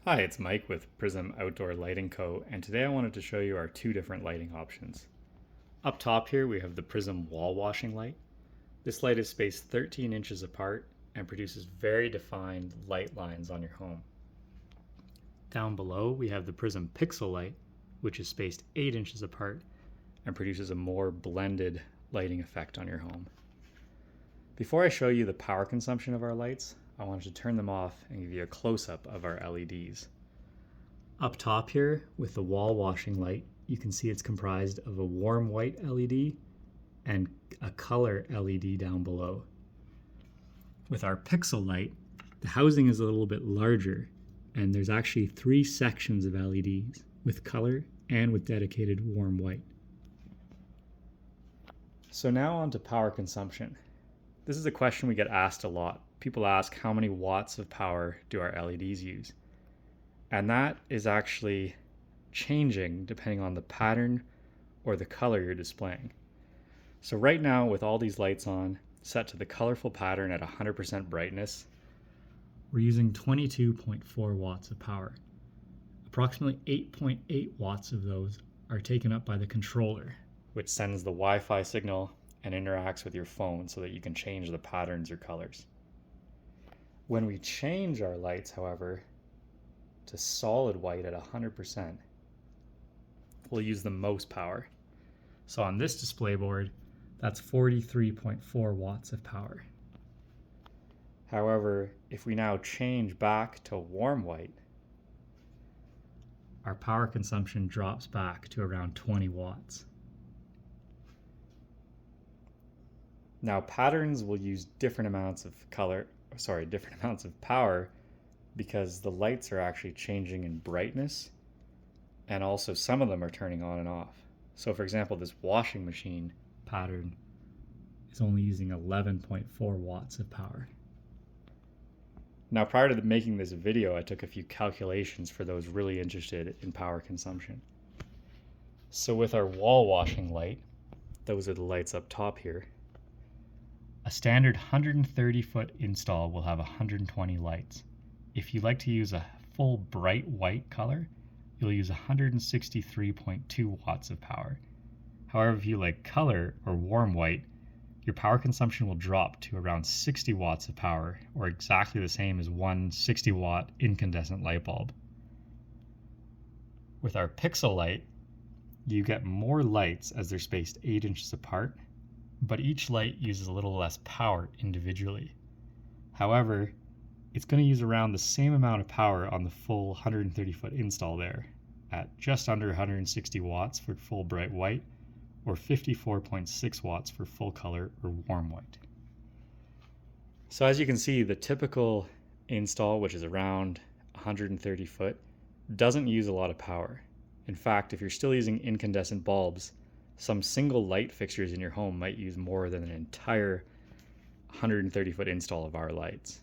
Hi, it's Mike with Prism Outdoor Lighting Co. And today I wanted to show you our two different lighting options. Up top here we have the Prism wall washing light. This light is spaced 13 inches apart and produces very defined light lines on your home. Down below we have the Prism Pixel light, which is spaced 8 inches apart and produces a more blended lighting effect on your home. Before I show you the power consumption of our lights, I wanted to turn them off and give you a close-up of our LEDs. Up top here, with the wall washing light, you can see it's comprised of a warm white LED and a color LED down below. With our pixel light, the housing is a little bit larger, and there's actually 3 sections of LEDs with color and with dedicated warm white. So now on to power consumption. This is a question we get asked a lot. People ask, how many watts of power do our LEDs use? And that is actually changing depending on the pattern or the color you're displaying. So right now, with all these lights on, set to the colorful pattern at 100% brightness, we're using 22.4 watts of power. Approximately 8.8 watts of those are taken up by the controller, which sends the Wi-Fi signal and interacts with your phone so that you can change the patterns or colors. When we change our lights, however, to solid white at 100%, we'll use the most power. So on this display board, that's 43.4 watts of power. However, if we now change back to warm white, our power consumption drops back to around 20 watts. Now patterns will use different amounts of power because the lights are actually changing in brightness, and also some of them are turning on and off. So for example, this washing machine pattern is only using 11.4 watts of power. Now prior to making this video, I took a few calculations for those really interested in power consumption. So with our wall washing light, those are the lights up top here, a standard 130-foot install will have 120 lights. If you like to use a full bright white color, you'll use 163.2 watts of power. However, if you like color or warm white, your power consumption will drop to around 60 watts of power, or exactly the same as one 60-watt incandescent light bulb. With our pixel light, you get more lights as they're spaced 8 inches apart, but each light uses a little less power individually. However, it's going to use around the same amount of power on the full 130-foot install there, at just under 160 watts for full bright white, or 54.6 watts for full color or warm white. So as you can see, the typical install, which is around 130 foot, doesn't use a lot of power. In fact, if you're still using incandescent bulbs, some single light fixtures in your home might use more than an entire 130-foot install of our lights.